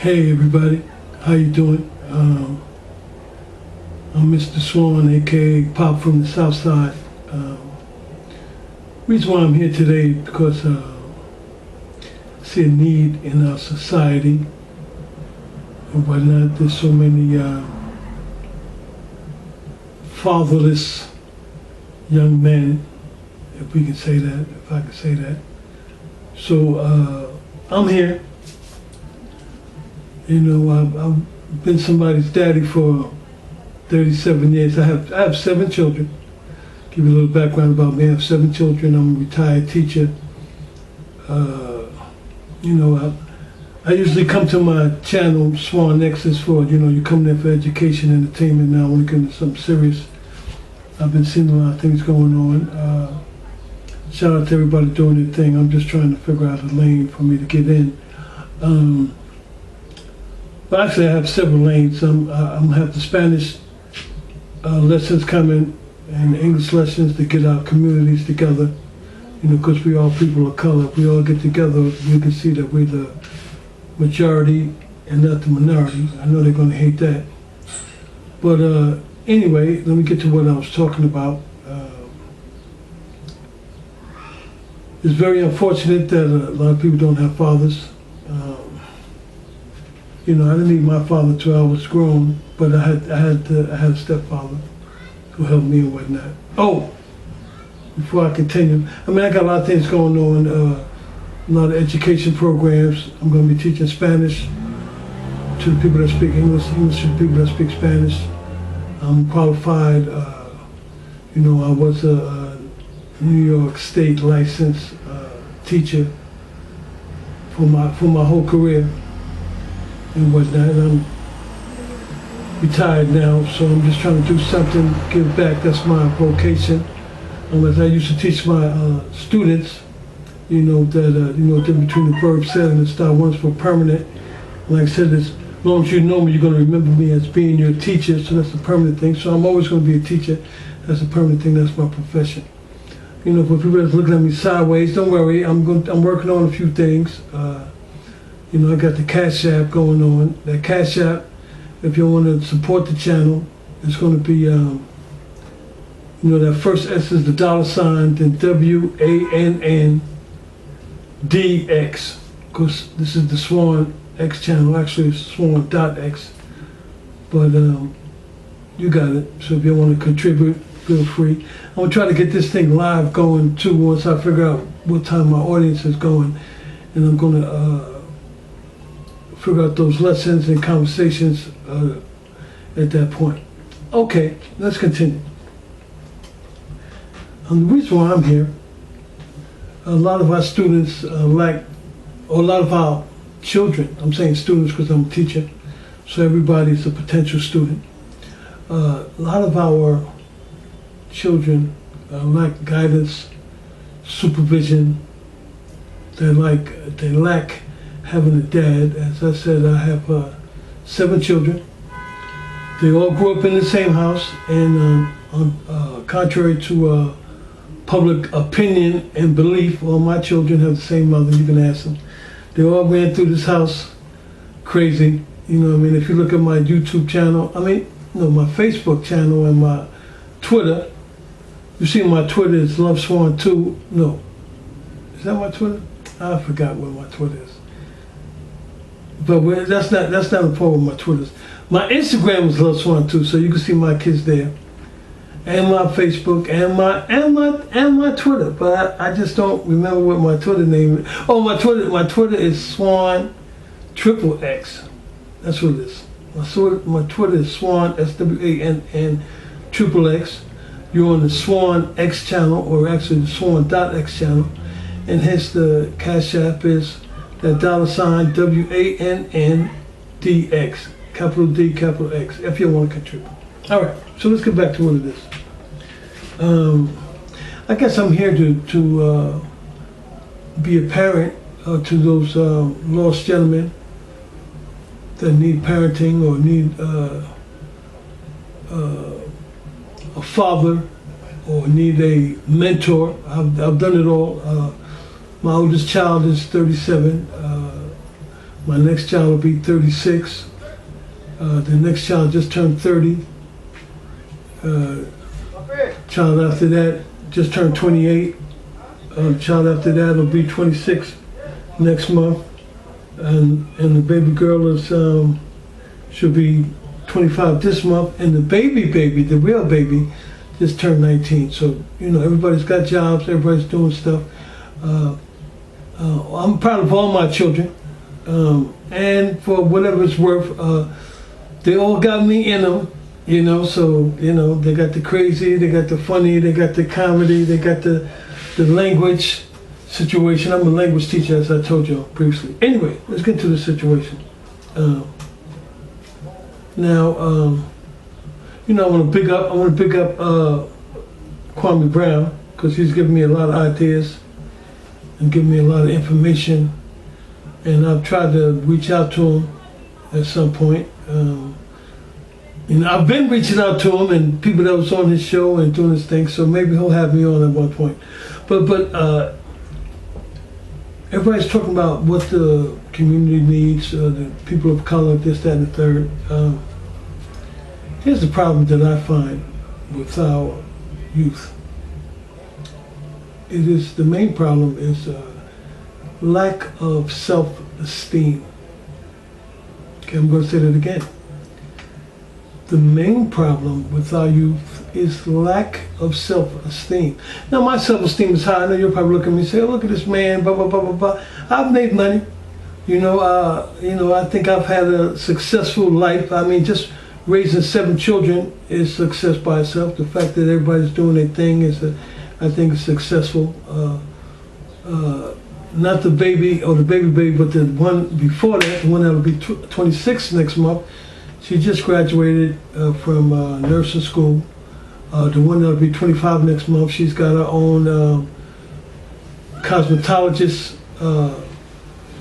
Hey everybody, how you doing? I'm Mr. Swan, aka Pop from the South Side. Reason why I'm here today is because I see a need in our society and whatnot. There's so many fatherless young men, if we can say that, if I can say that. So I'm here. You know, I've been somebody's daddy for 37 years. I have 7 children. Give you a little background about me. I have 7 children. I'm a retired teacher. You know, I usually come to my channel, Swan Nexus, for, you know, you come there for education, entertainment. Now I want to get into something serious. I've been seeing a lot of things going on. Shout out to everybody doing their thing. I'm just trying to figure out a lane for me to get in. But actually, I have several lanes. I'm gonna have the Spanish lessons coming and English lessons to get our communities together. You know, because we all people of color. If we all get together, we can see that we're the majority and not the minority. I know they're gonna hate that. But anyway, let me get to what I was talking about. It's very unfortunate that a lot of people don't have fathers. You know, I didn't need my father till I was grown, but I had a stepfather who helped me and whatnot. Oh, before I continue, I mean, I got a lot of things going on, a lot of education programs. I'm going to be teaching Spanish to the people that speak English, English to the people that speak Spanish. I'm qualified. You know, I was a New York State licensed teacher for my whole career and whatnot. And I'm retired now, so I'm just trying to do something, give back. That's my vocation. As I used to teach my students, you know, that you know, difference between the verb set and the style. One's for permanent. Like I said, as long as you know me, you're going to remember me as being your teacher. So that's the permanent thing. So I'm always going to be a teacher. That's a permanent thing. That's my profession. You know, for people that's looking at me sideways, don't worry. I'm working on a few things. You know, I got the Cash App going on. That Cash App, if you want to support the channel, it's going to be, you know, that first S is the $, then WANNDX, because this is the Swan X channel. Actually, it's Swan.X. But you got it. So if you want to contribute, feel free. I'm going to try to get this thing live going too once I figure out what time my audience is going. And I'm going to figure out those lessons and conversations at that point. Okay, let's continue. The reason why I'm here, a lot of our students or a lot of our children, I'm saying students because I'm a teacher, so everybody's a potential student. A lot of our children lack guidance, supervision. They lack having a dad. As I said, I have 7 children. They all grew up in the same house, and contrary to public opinion and belief, all my children have the same mother. You can ask them. They all ran through this house crazy. You know what I mean? If you look at my YouTube channel, my Facebook channel and my Twitter, you see my Twitter is Love Swan 2. No. Is that my Twitter? I forgot what my Twitter is. But that's not important with my Twitters. My Instagram is Love Swan 2, so you can see my kids there. And my Facebook and my Twitter. But I just don't remember what my Twitter name is. Oh, my Twitter is Swan XXX. That's what it is. My Twitter is Swan SWANN XXX. You're on the Swan X channel, or actually the Swan.X channel, and hence the Cash App is that $, WANNDX, capital D, capital X, if you want to contribute. All right, so let's get back to what it is. I guess I'm here to be a parent to those lost gentlemen that need parenting or need a father or need a mentor. I've done it all. My oldest child is 37. My next child will be 36. The next child just turned 30. Child after that just turned 28. Child after that will be 26 next month. And the baby girl is should be 25 this month. And the baby, the real baby, just turned 19. So, everybody's got jobs, everybody's doing stuff. I'm proud of all my children. And for whatever it's worth, they all got me in them, so, they got the crazy, they got the funny, they got the comedy, they got the language situation. I'm a language teacher, as I told you previously. Anyway, let's get to the situation. Now, I want to pick up Kwame Brown, because he's given me a lot of ideas and given me a lot of information, and I've tried to reach out to him at some point. I've been reaching out to him and people that was on his show and doing his thing, so maybe he'll have me on at one point. But everybody's talking about what the community needs, the people of color, this, that, and the third. Here's the problem that I find with our youth. The main problem is lack of self-esteem. Okay, I'm going to say that again. The main problem with our youth is lack of self-esteem. Now, my self-esteem is high. I know you'll probably look at me and say, "Oh, look at this man, blah, blah, blah, blah, blah." I've made money. I think I've had a successful life. I mean, just raising 7 children is success by itself. The fact that everybody's doing their thing I think is successful. Not the baby or the baby, but the one before that, the one that'll be 26 next month. She just graduated from nursing school. The one that'll be 25 next month, she's got her own cosmetologist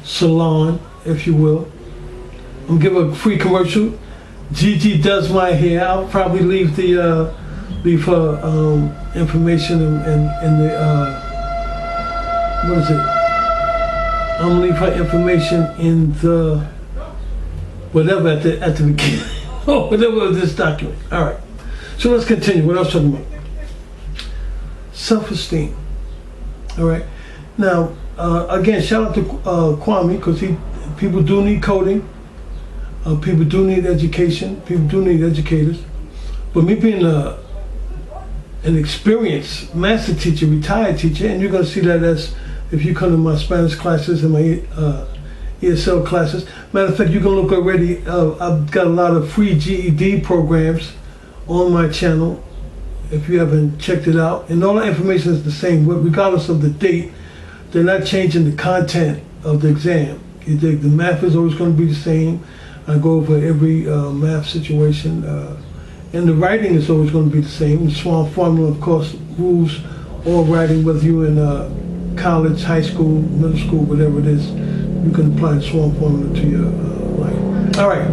salon, if you will. I'm gonna give her a free commercial. Gigi does my hair. I'll probably leave her information in the what is it? I'm gonna leave her information in the whatever at the beginning. Oh, whatever of this document. All right. So let's continue. What else talking about? Self-esteem. All right. Now, again, shout out to Kwame, because people do need coding. People do need education. People do need educators. But me being an experienced master teacher, retired teacher, and you're going to see that as if you come to my Spanish classes and my ESL classes. Matter of fact, you can look already. I've got a lot of free GED programs on my channel, if you haven't checked it out. And all the information is the same, regardless of the date. They're not changing the content of the exam. The math is always going to be the same. I go over every math situation. And the writing is always going to be the same. The SWAN formula, of course, rules all writing, whether you're in college, high school, middle school, whatever it is. You can apply the SWAN formula to your life. All right.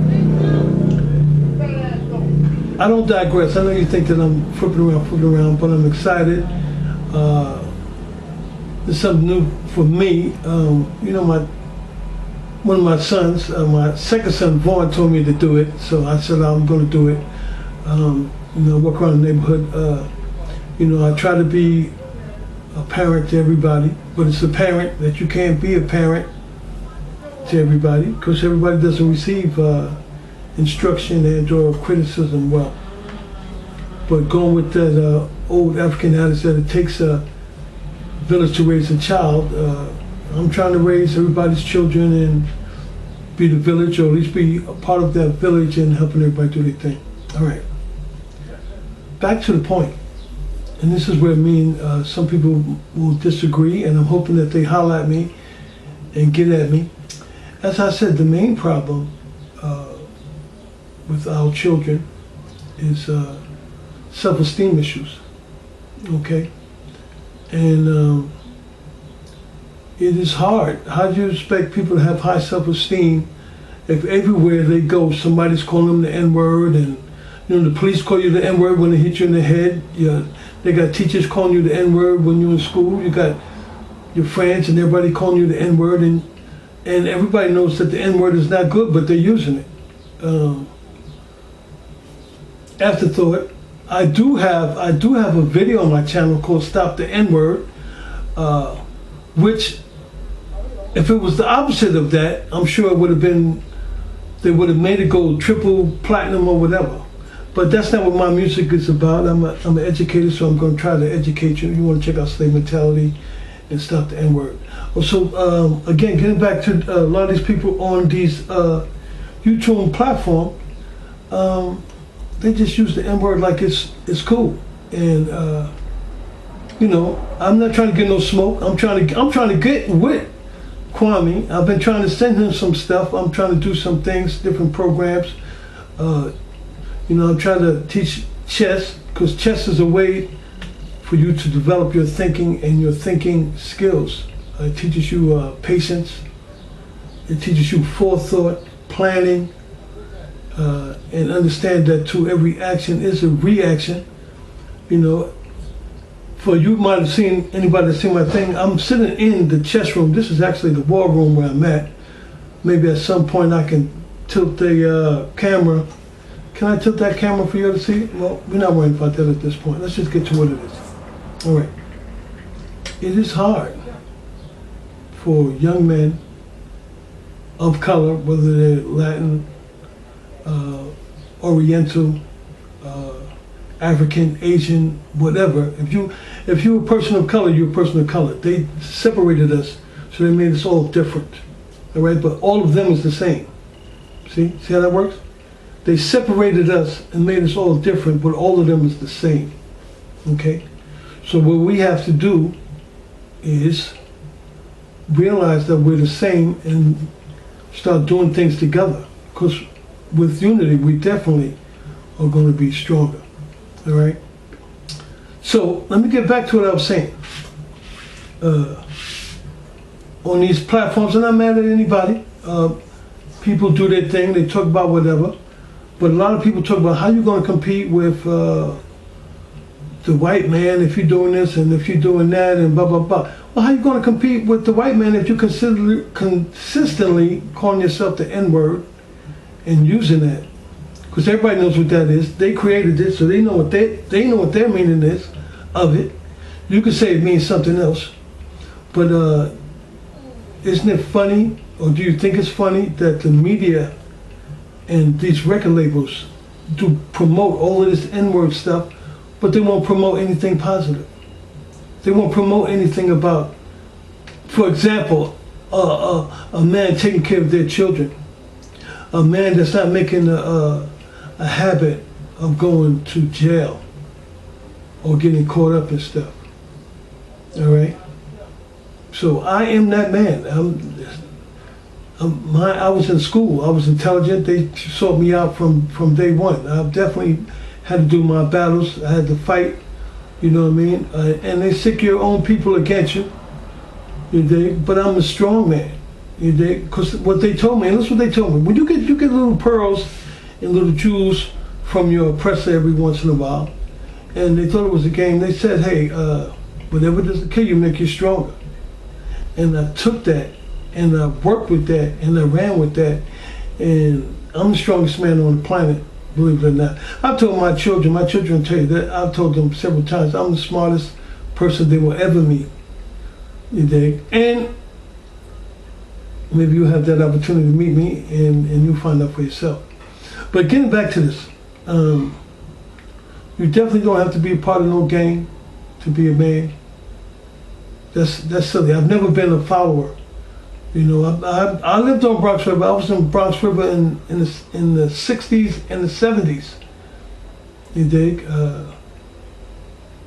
I don't digress. I know you think that I'm flipping around, but I'm excited. It's something new for me. One of my sons, my second son, Vaughn, told me to do it, so I said I'm going to do it. Walk around the neighborhood. I try to be a parent to everybody, but it's apparent that you can't be a parent to everybody, because everybody doesn't receive instruction and or criticism well. But going with that old African adage that it takes a village to raise a child, I'm trying to raise everybody's children and be the village, or at least be a part of that village and helping everybody do their thing. All right. Back to the point. And this is where me and some people will disagree, and I'm hoping that they holler at me and get at me. As I said, the main problem with our children is self-esteem issues, okay? And it is hard. How do you expect people to have high self-esteem if everywhere they go, somebody's calling them the N-word, and the police call you the N-word when they hit you in the head. They got teachers calling you the N-word when you're in school. You got your friends and everybody calling you the N-word, and and everybody knows that the N-word is not good, but they're using it. Afterthought, I do have a video on my channel called "Stop the N-Word," which, if it was the opposite of that, I'm sure it would have been, they would have made it go triple platinum or whatever. But that's not what my music is about. I'm an educator, so I'm going to try to educate you. You want to check out Slave Mentality and Stop the N-Word. So again, getting back to a lot of these people on these YouTube platform, they just use the N-word like it's cool. And you know, I'm not trying to get no smoke. I'm trying to get with Kwame. I've been trying to send him some stuff. I'm trying to do some things, different programs. You know, I'm trying to teach chess, because chess is a way for you to develop your thinking and your thinking skills. It teaches you patience. It teaches you forethought, planning, and understand that to every action is a reaction. You know, for you might have seen, anybody that's seen my thing, I'm sitting in the chess room. This is actually the war room where I'm at. Maybe at some point I can tilt the camera. Can I tilt that camera for you to see? Well, we're not worrying about that at this point. Let's just get to what it is. All right. It is hard for young men of color, whether they're Latin, Oriental, African, Asian, whatever. If you're a person of color, you're a person of color. They separated us, so they made us all different. All right, but all of them is the same. See how that works? They separated us and made us all different, but all of them is the same. Okay? So what we have to do is realize that we're the same and start doing things together. Because with unity, we definitely are going to be stronger. All right? So let me get back to what I was saying. On these platforms, I'm not mad at anybody. People do their thing, they talk about whatever. But a lot of people talk about how you're going to compete with the white man if you're doing this and if you're doing that and blah, blah, blah. Well, how are you going to compete with the white man if you consistently calling yourself the N-word and using that? Because everybody knows what that is. They created it, so they know what their meaning is of it. You could say it means something else. But isn't it funny, or do you think it's funny that the media and these record labels do promote all of this N-word stuff, but they won't promote anything positive? They won't promote anything about, for example, a man taking care of their children, a man that's not making a habit of going to jail or getting caught up in stuff. All right? So I am that man. I was in school. I was intelligent. They sought me out from day one. I definitely had to do my battles. I had to fight. You know what I mean? And they sick your own people against you. You dig? But I'm a strong man. You dig? Because what they told me, and that's what they told me. When you get little pearls and little jewels from your oppressor every once in a while, and they thought it was a game. They said, hey, whatever doesn't kill you make you stronger. And I took that, and I worked with that, and I ran with that, and I'm the strongest man on the planet, believe it or not. I've told my children tell you that, I've told them several times, I'm the smartest person they will ever meet. You dig? And maybe you'll have that opportunity to meet me, and you'll find out for yourself. But getting back to this, you definitely don't have to be a part of no gang to be a man. That's silly. I've never been a follower. You know, I lived on Bronx River. I was in Bronx River in the 60s and the 70s. You dig?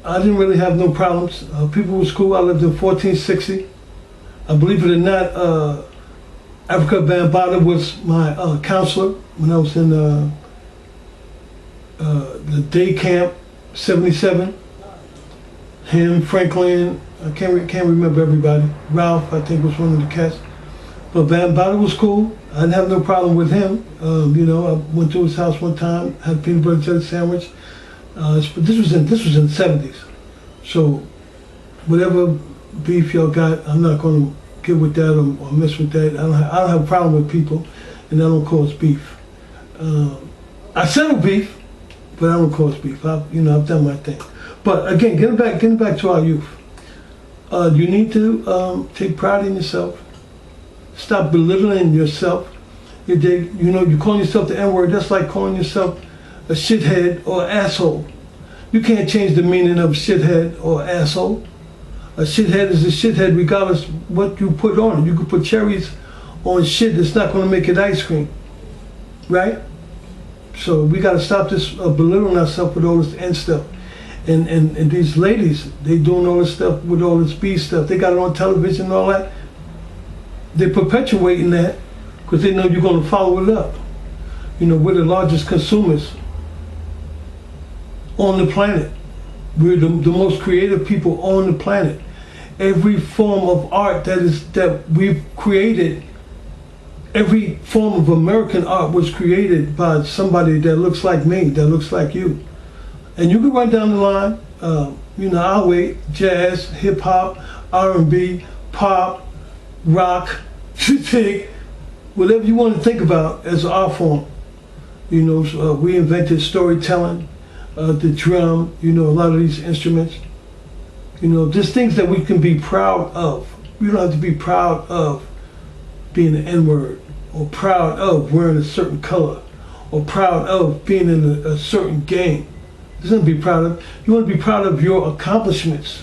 I didn't really have no problems. People was cool. I lived in 1460. Believe it or not, Africa Bambaataa was my counselor when I was in the day camp, 77. Him, Franklin, I can't remember everybody. Ralph, I think, was one of the cats. But Bambaataa was cool. I didn't have no problem with him. You know, I went to his house one time, had a peanut butter jelly sandwich. But this was in the 70s. So whatever beef y'all got, I'm not going to get with that or mess with that. I don't have a problem with people, and I don't cause beef. I settle beef, but I don't cause beef. I've done my thing. But again, getting back to our youth, you need to take pride in yourself. Stop belittling yourself. You calling yourself the N-word, that's like calling yourself a shithead or asshole. You can't change the meaning of shithead or asshole. A shithead is a shithead regardless what you put on it. You can put cherries on shit that's not going to make it ice cream, right? So we got to stop this belittling ourselves with all this N stuff. And these ladies, they doing all this stuff with all this B stuff. They got it on television and all that. They're perpetuating that because they know you're going to follow it up. We're the largest consumers on the planet. We're the most creative people on the planet. Every form of art that we've created, every form of American art was created by somebody that looks like me, that looks like you. And you can run down the line, our way, jazz, hip hop, R&B, pop, rock, whatever you want to think about as an art form. We invented storytelling, the drum, a lot of these instruments. There's things that we can be proud of. You don't have to be proud of being an N-word, or proud of wearing a certain color, or proud of being in a certain game. There's nothing to be proud of. You want to be proud of your accomplishments.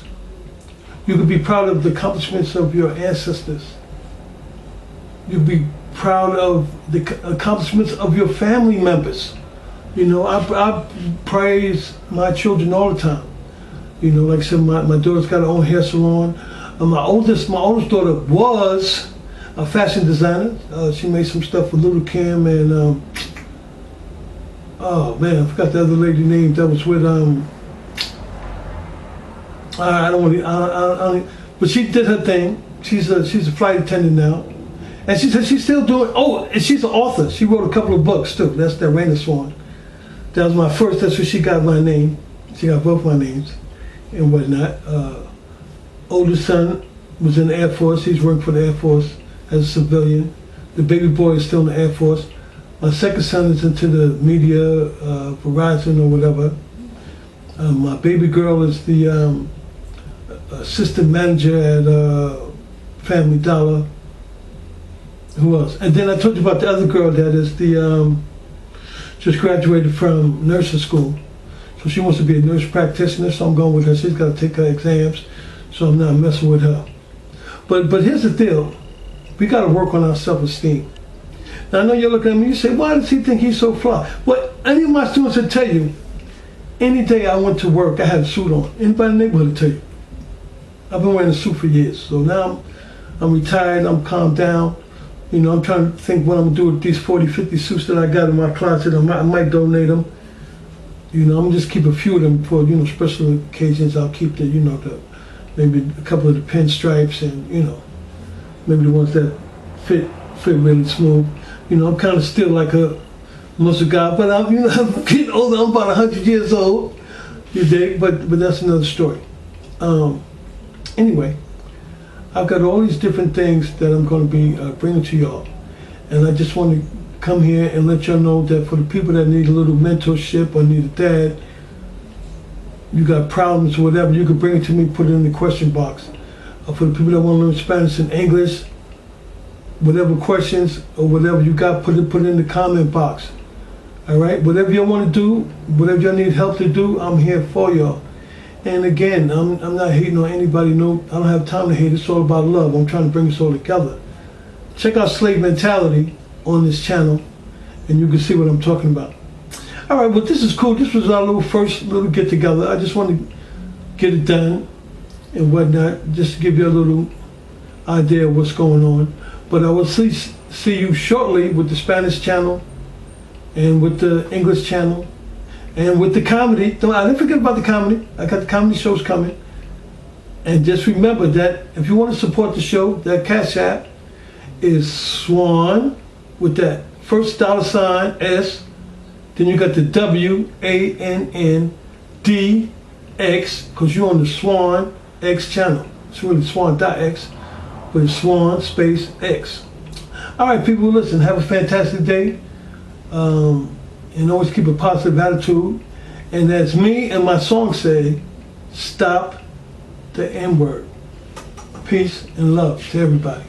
You can be proud of the accomplishments of your ancestors. You can be proud of the accomplishments of your family members. I praise my children all the time. Like I said, my daughter's got her own hair salon. My oldest daughter was a fashion designer. She made some stuff for Little Kim and oh man, I forgot the other lady name that was with I don't want to. But she did her thing. She's a flight attendant now, and she said she's still doing. Oh, and she's an author. She wrote a couple of books too. That's that Raina Swan. That was my first. That's where she got my name. She got both my names and whatnot. Oldest son was in the Air Force. He's working for the Air Force as a civilian. The baby boy is still in the Air Force. My second son is into the media, Verizon or whatever. My baby girl is the assistant manager at Family Dollar. Who else? And then I told you about the other girl that is the just graduated from nursing school. So she wants to be a nurse practitioner, so I'm going with her. She's got to take her exams, so I'm not messing with her. But here's the deal. We got to work on our self-esteem. Now, I know you're looking at me, you say, why does he think he's so fly? Well, any of my students will tell you, any day I went to work, I had a suit on. Anybody in the neighborhood will tell you. I've been wearing a suit for years. So now I'm retired, I'm calmed down. I'm trying to think what I'm going to do with these 40, 50 suits that I got in my closet. I might donate them. I'm going to just keep a few of them for, special occasions. I'll keep the, maybe a couple of the pinstripes and, maybe the ones that fit really smooth. I'm kind of still like a muscle guy, but I'm getting older. I'm about 100 years old. You dig? But that's another story. Anyway, I've got all these different things that I'm going to be bringing to y'all, and I just want to come here and let y'all know that for the people that need a little mentorship or need a dad, you got problems or whatever, you can bring it to me, put it in the question box. For the people that want to learn Spanish and English, whatever questions or whatever you got, put it in the comment box. All right, whatever you want to do, whatever you need help to do, I'm here for y'all. And again, I'm not hating on anybody. No, I don't have time to hate. It's all about love. I'm trying to bring us all together. Check out Slave Mentality on this channel, and you can see what I'm talking about. All right, well, this is cool. This was our first little get together. I just want to get it done and whatnot, just to give you a little idea of what's going on. But I will see you shortly with the Spanish channel and with the English channel. And with the comedy, I didn't forget about the comedy. I got the comedy shows coming. And just remember that if you want to support the show, that Cash App is Swan with that first $ S. Then you got the WANNDX, because you're on the Swan X channel. It's really Swan.X. with Swan space X. All right, people, listen, have a fantastic day. And always keep a positive attitude. And as me and my song say, stop the N-word. Peace and love to everybody.